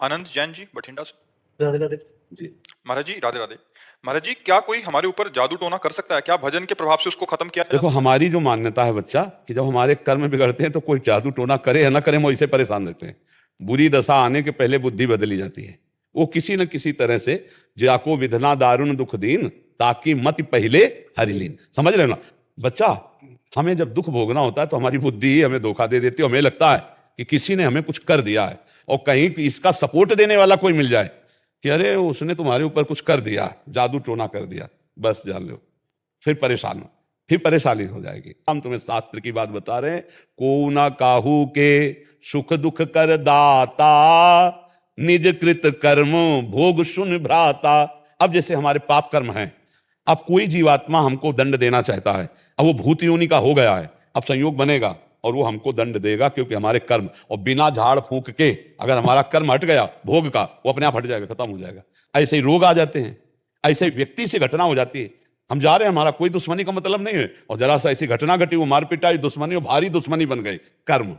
आनंद जैन जी बठिंडा से। राधे राधे जी। महाराज जी राधे राधे। महाराज जी, क्या कोई हमारे ऊपर जादू टोना कर सकता है? क्या भजन के प्रभाव से उसको खत्म किया जा देखो, सकता है? हमारी जो मान्यता है बच्चा, कि जब हमारे कर्म बिगड़ते हैं तो कोई जादू टोना करे या ना करे, हम वैसे परेशान रहते हैं। बुरी दशा आने के पहले बुद्धि बदली जाती है। वो किसी न किसी तरह से जाको विधना दारुण दुख दीन, ताकि मत पहले हरिलीन। समझ रहे हो ना बच्चा? हमें जब दुख भोगना होता है तो हमारी बुद्धि ही हमें धोखा दे देती है। हमें लगता है कि किसी ने हमें कुछ कर दिया है, और कहीं इसका सपोर्ट देने वाला कोई मिल जाए कि अरे उसने तुम्हारे ऊपर कुछ कर दिया, जादू टोना कर दिया, बस जान लो फिर परेशानी हो जाएगी। हम तुम्हें शास्त्र की बात बता रहे हैं। को ना काहू के सुख दुख कर दाता, निज कृत कर्म भोग सुन भ्राता। अब जैसे हमारे पाप कर्म हैं, अब कोई जीवात्मा हमको दंड देना चाहता है, अब वो भूत योनि का हो गया है, अब संयोग बनेगा और वो हमको दंड देगा, क्योंकि हमारे कर्म, और बिना झाड़ फूंक के अगर हमारा कर्म हट गया भोग का, वो अपने आप हट जाएगा, खत्म हो जाएगा। ऐसे ही रोग आ जाते हैं, ऐसे ही व्यक्ति से घटना हो जाती है। हम जा रहे हैं, हमारा कोई दुश्मनी का मतलब नहीं है, और जरा सा ऐसी घटना घटी, वो मार पिटाई, दुश्मनी, और भारी दुश्मनी बन गई। कर्म,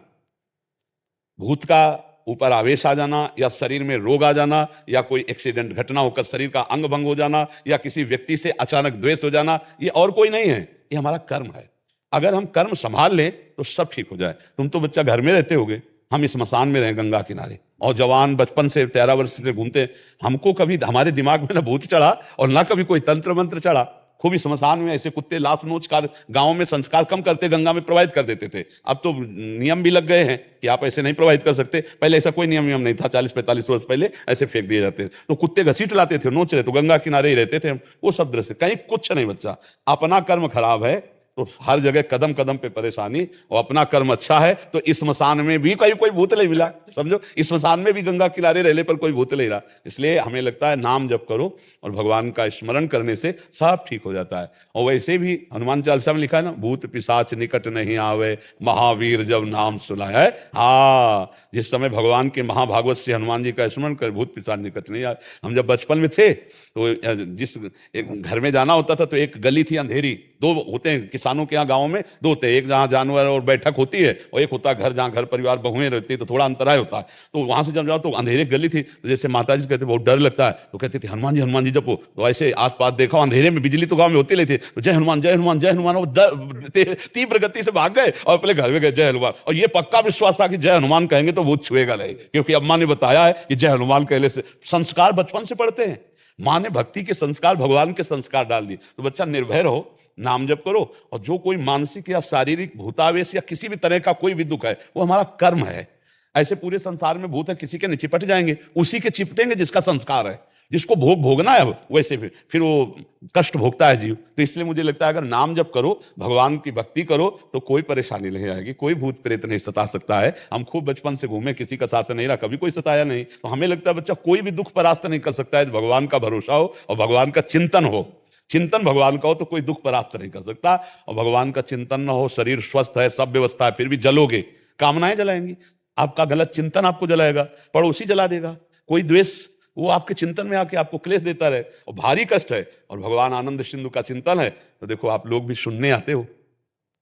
भूत का ऊपर आवेश आ जाना, या शरीर में रोग आ जाना, या कोई एक्सीडेंट घटना होकर शरीर का अंग भंग हो जाना, या किसी व्यक्ति से अचानक द्वेष हो जाना, ये और कोई नहीं है, ये हमारा कर्म है। अगर हम कर्म संभाल लें तो सब ठीक हो जाए। तुम तो बच्चा घर में रहते होगे, हम इस स्मशान में रहे गंगा किनारे, और जवान बचपन से 13 वर्ष से घूमते, हमको कभी हमारे दिमाग में ना भूत चढ़ा और ना कभी कोई तंत्र मंत्र चढ़ा। खूब इस स्मशान में ऐसे कुत्ते लाश नोच का गांव में संस्कार कम करते, गंगा में प्रवाहित कर देते थे। अब तो नियम भी लग गए हैं कि आप ऐसे नहीं प्रवाहित कर सकते। पहले ऐसा कोई नियम नहीं था, 40-45 वर्ष पहले ऐसे फेंक दिए जाते थे, तो कुत्ते घसीट लाते थे, नोच रहे तो गंगा किनारे ही रहते थे हम। वो सब दृश्य कहीं कुछ नहीं बच्चा। अपना कर्म खराब है तो हर जगह कदम कदम पे परेशानी, और अपना कर्म अच्छा है तो इस स्मशान में भी कोई भूत नहीं मिला। समझो, इस स्मशान में भी गंगा किनारे रहने पर कोई भूत नहीं रहा। इसलिए हमें लगता है नाम जप करो और भगवान का स्मरण करने से सब ठीक हो जाता है। और वैसे भी हनुमान चालीसा में लिखा है ना, भूत पिशाच निकट नहीं आवे, महावीर जब नाम सुनाए। हाँ, जिस समय भगवान के महाभागवत से हनुमान जी का स्मरण कर, भूत पिशाच निकट नहीं आए। हम जब बचपन में थे तो जिस एक घर में जाना होता था तो एक गली थी अंधेरी, दो होते हैं किसानों के यहाँ गाँव में, दो होते हैं, एक जहाँ जानवर और बैठक होती है, और एक होता है घर, जहाँ घर परिवार बहुएं रहती है, तो थोड़ा अंतराय होता है। तो वहां से जब जाओ तो अंधेरे गली थी, तो जैसे माता जी कहते बहुत डर लगता है, तो कहते थे हनुमान जी जपो। तो ऐसे आस पास देखा, अंधेरे में बिजली तो गाँव में होती रहती, तो जय हनुमान जय हनुमान जय हनुमान, वो तीव्र गति से भाग गए और अपने घर में गए जय हनुमान। और ये पक्का विश्वास था कि जय हनुमान कहेंगे तो भूत छुएगा नहीं, क्योंकि अम्मा ने बताया है कि जय हनुमान कहने से संस्कार बचपन से पढ़ते हैं। माँ ने भक्ति के संस्कार, भगवान के संस्कार डाल दिए। तो बच्चा निर्भय रहो, नाम जप करो, और जो कोई मानसिक या शारीरिक भूतावेश या किसी भी तरह का कोई भी दुख है, वो हमारा कर्म है। ऐसे पूरे संसार में भूत है, किसी के नहीं चिपट जाएंगे, उसी के चिपटेंगे जिसका संस्कार है, जिसको भोगना है। वैसे फिर वो कष्ट भोगता है जीव। तो इसलिए मुझे लगता है अगर नाम जप करो, भगवान की भक्ति करो, तो कोई परेशानी नहीं आएगी, कोई भूत प्रेत नहीं सता सकता है। हम खूब बचपन से घूमे, किसी का साथ नहीं रहा, कभी कोई सताया नहीं। तो हमें लगता है बच्चा कोई भी दुख परास्त नहीं कर सकता है, भगवान का भरोसा हो और भगवान का चिंतन हो। चिंतन भगवान का हो तो कोई दुख परास्त नहीं कर सकता। और भगवान का चिंतन न हो, शरीर स्वस्थ है, सब व्यवस्था है, फिर भी जलोगे, कामनाएं जलाएंगी, आपका गलत चिंतन आपको जलाएगा, पड़ोसी जला देगा, कोई द्वेष वो आपके चिंतन में आके आपको क्लेश देता रहे, और भारी कष्ट है। और भगवान आनंद सिंधु का चिंतन है, तो देखो आप लोग भी सुनने आते हो,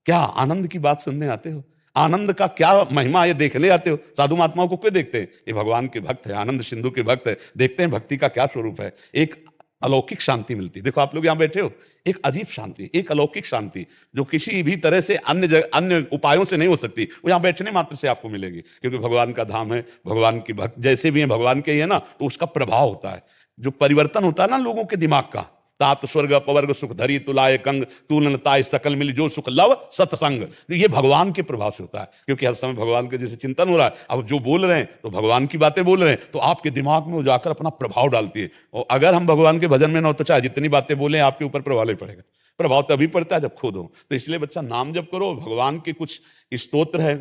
क्या आनंद की बात सुनने आते हो, आनंद का क्या महिमा ये देखने आते हो। साधु महात्माओं को क्यों देखते हैं? ये भगवान के भक्त है, आनंद सिंधु के भक्त है, देखते हैं भक्ति का क्या स्वरूप है। एक अलौकिक शांति मिलती। देखो आप लोग यहाँ बैठे हो, एक अजीब शांति, एक अलौकिक शांति जो किसी भी तरह से अन्य उपायों से नहीं हो सकती, वो यहाँ बैठने मात्र से आपको मिलेगी। क्योंकि भगवान का धाम है, भगवान की भक्त जैसे भी है भगवान के ही है ना, तो उसका प्रभाव होता है, जो परिवर्तन होता है ना लोगों के दिमाग का। तात स्वर्ग अपवर्ग सुख धरी तुलाय कंग, तूलन ताय सकल मिली जो सुख लव सत्संग। तो ये भगवान के प्रभाव से होता है, क्योंकि हर समय भगवान के जैसे चिंतन हो रहा है, अब जो बोल रहे हैं तो भगवान की बातें बोल रहे हैं, तो आपके दिमाग में वो जाकर अपना प्रभाव डालती है। और अगर हम भगवान के भजन में ना हो तो चाहे जितनी बातें बोले आपके ऊपर प्रभाव नहीं पड़ेगा। प्रभाव तभी पड़ता है जब खुद हो। तो इसलिए बच्चा नाम जप करो। भगवान के कुछ स्तोत्र है,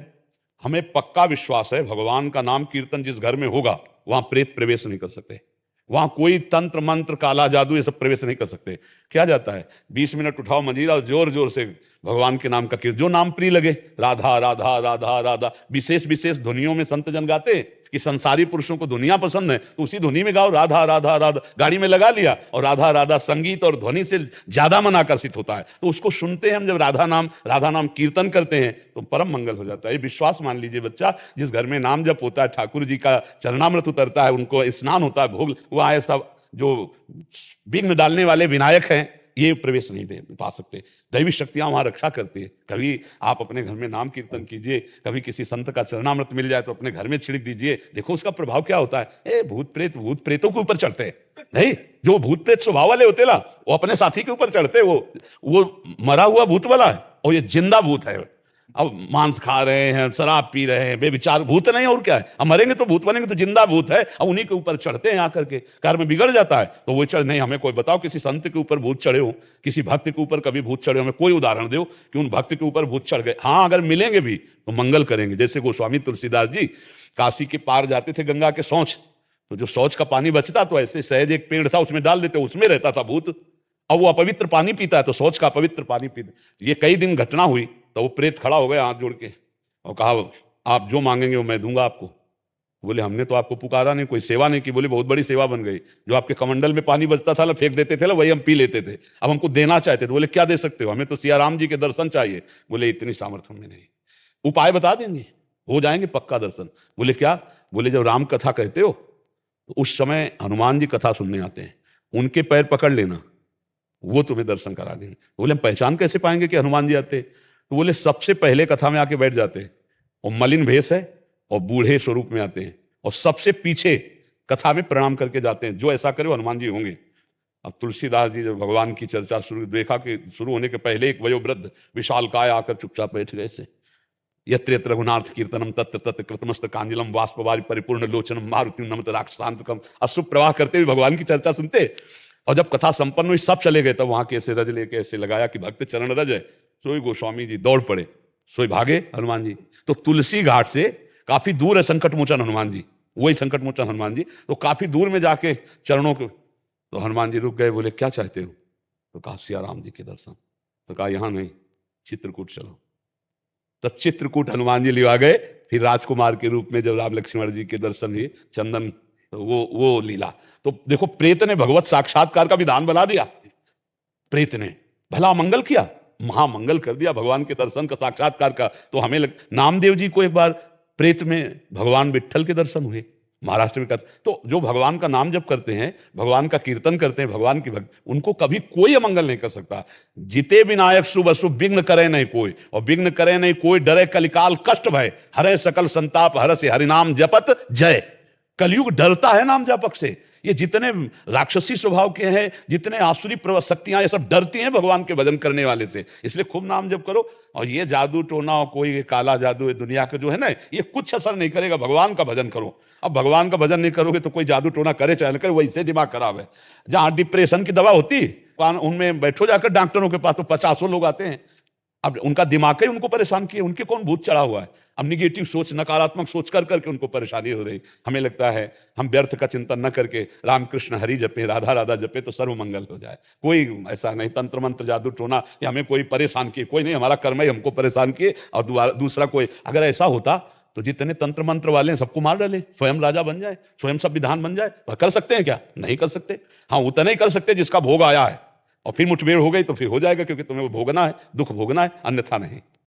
हमें पक्का विश्वास है भगवान का नाम कीर्तन जिस घर में होगा वहां प्रेत प्रवेश नहीं कर सकते, वहां कोई तंत्र मंत्र काला जादू ये सब प्रवेश नहीं कर सकते। क्या जाता है 20 मिनट उठाओ मंजीरा और जोर जोर से भगवान के नाम का कीर्तन, जो नाम प्रिय लगे, राधा राधा राधा राधा, विशेष विशेष ध्वनियों में संत जन गाते, कि संसारी पुरुषों को दुनिया पसंद है तो उसी धुनी में गाओ राधा राधा राधा, गाड़ी में लगा लिया और राधा राधा संगीत और ध्वनि से ज्यादा मन आकर्षित होता है। तो उसको सुनते हैं हम, जब राधा नाम कीर्तन करते हैं तो परम मंगल हो जाता है। ये विश्वास मान लीजिए बच्चा, जिस घर में नाम जप होता है, ठाकुर जी का चरणामृत उतरता है, उनको स्नान होता है, भोग, वहाँ ये सब जो विघ्न डालने वाले विनायक हैं ये प्रवेश नहीं दे पा सकते। दैवी शक्तियां वहां रक्षा करती है। कभी आप अपने घर में नाम कीर्तन कीजिए, कभी किसी संत का चरणामृत मिल जाए तो अपने घर में छिड़क दीजिए, देखो उसका प्रभाव क्या होता है। भूत प्रेतों के ऊपर चढ़ते हैं नहीं, जो भूत प्रेत स्वभाव वाले होते ना वो अपने साथी के ऊपर चढ़ते, वो मरा हुआ भूत वाला है और ये जिंदा भूत है। अब मांस खा रहे हैं, शराब पी रहे हैं, बेविचार भूत नहीं और क्या है। अब मरेंगे तो भूत बनेंगे, तो जिंदा भूत है। अब उन्हीं के ऊपर चढ़ते हैं आकर के, कर्म बिगड़ जाता है तो वो चढ़ नहीं। हमें कोई बताओ किसी संत के ऊपर भूत चढ़े हो, किसी भक्त के ऊपर कभी भूत चढ़े हो, हमें कोई उदाहरण दो कि उन भक्त के ऊपर भूत चढ़ गए। हाँ, अगर मिलेंगे भी तो मंगल करेंगे। जैसे गोस्वामी तुलसीदास जी काशी के पार जाते थे गंगा के शौच, तो जो शौच का पानी बचता तो ऐसे सहज एक पेड़ था उसमें डाल देते, उसमें रहता था भूत। अब वो अपवित्र पानी पीता है तो शौच का अपवित्र पानी पीता। ये कई दिन घटना हुई तो वो प्रेत खड़ा हो गया हाथ जोड़ के और कहा आप जो मांगेंगे वो मैं दूंगा आपको। बोले हमने तो आपको पुकारा नहीं, कोई सेवा नहीं की। बोले बहुत बड़ी सेवा बन गई, जो आपके कमंडल में पानी बचता था ना, फेंक देते थे ना, वही हम पी लेते थे, अब हमको देना चाहते थे। बोले क्या दे सकते हो? हमें तो सिया राम जी के दर्शन चाहिए। बोले इतनी सामर्थ्य हमें नहीं, उपाय बता देंगे, हो जाएंगे पक्का दर्शन। बोले क्या? बोले जब राम कथा कहते हो तो उस समय हनुमान जी कथा सुनने आते हैं, उनके पैर पकड़ लेना, वो तुम्हें दर्शन करा देंगे। बोले हम पहचान कैसे पाएंगे कि हनुमान जी आते? तो बोले सबसे पहले कथा में आके बैठ जाते हैं और मलिन भेष है और बूढ़े स्वरूप में आते हैं और सबसे पीछे कथा में प्रणाम करके जाते हैं। जो ऐसा करे वो हनुमान जी होंगे। अब तुलसीदास जी जब भगवान की चर्चा देखा कि शुरू होने के पहले एक वयोवृद्ध विशाल काय आकर चुपचाप बैठ गए से। यत्र यत्र रघुनाथ कीर्तनम तत्र तत्र कृतमस्त कांजलम बाष्पवारि परिपूर्ण लोचनम मारुति नमत राक्षसांतकम। अश्रु प्रवाह करते हुए भगवान की चर्चा सुनते। और जब कथा संपन्न हुई सब चले गए, तब वहां के ऐसे रज लेके ऐसे लगाया कि भक्त चरण रज है, सोई गोस्वामी जी दौड़ पड़े, सोई भागे हनुमान जी। तो तुलसी घाट से काफी दूर है संकट मोचन हनुमान जी, वही संकट मोचन हनुमान जी। तो काफी दूर में जाके चरणों के, तो हनुमान जी रुक गए। बोले क्या चाहते हो? तो कहा सिया राम जी के दर्शन। तो कहा यहां नहीं, चित्रकूट चलो। तब चित्रकूट हनुमान जी लिवा गए। फिर राजकुमार के रूप में जब राम लक्ष्मण जी के दर्शन हुए, चंदन, तो वो लीला। तो देखो प्रेत ने भगवत साक्षात्कार का विधान बना दिया। प्रेत ने भला मंगल किया, महामंगल कर दिया भगवान के दर्शन का, साक्षात्कार का। तो हमें नामदेव जी को एक बार प्रेत में भगवान विट्ठल के दर्शन हुए महाराष्ट्र में। तो जो भगवान का नाम जप करते हैं, भगवान का कीर्तन करते हैं, भगवान की भक्त, उनको कभी कोई अमंगल नहीं कर सकता। जिते विनायक शुभ अशुभ विघ्न करे नहीं कोई, और विघ्न करे नहीं कोई, डरे कलिकाल कष्ट भय, हरे सकल संताप हर से हरिनाम जपत जय। कलयुग डरता है नाम जपक से। ये जितने राक्षसी स्वभाव के हैं, जितने आसुरी शक्तियां, ये सब डरती हैं भगवान के भजन करने वाले से। इसलिए खूब नाम जप करो। और ये जादू टोना और कोई काला जादू दुनिया का जो है ना, ये कुछ असर नहीं करेगा। भगवान का भजन करो। अब भगवान का भजन नहीं करोगे तो कोई जादू टोना करे चाहे न करे, वैसे दिमाग खराब है। जहां डिप्रेशन की दवा होती है उनमें बैठो जाकर डॉक्टरों के पास, तो 50 लोग आते हैं। अब उनका दिमाग ही उनको परेशान किए, उनके कौन भूत चढ़ा हुआ है। अब निगेटिव सोच, नकारात्मक सोच कर करके उनको परेशानी हो रही। हमें लगता है हम व्यर्थ का चिंतन न करके रामकृष्ण हरि जपे, राधा राधा जपे तो सर्व मंगल हो जाए। कोई ऐसा नहीं तंत्र मंत्र जादू टोना कि हमें कोई परेशान किए, कोई नहीं। हमारा कर्म ही हमको परेशान किए। और दूसरा कोई अगर ऐसा होता तो जितने तंत्र मंत्र वाले हैं सबको मार डाले, स्वयं राजा बन जाए, स्वयं संविधान बन जाए। पर कर सकते हैं क्या? नहीं कर सकते। हाँ, उतना ही कर सकते जिसका भोग आया है, और फिर मुठभेड़ हो गई तो फिर हो जाएगा, क्योंकि तुम्हें वो भोगना है, दुख भोगना है, अन्यथा नहीं।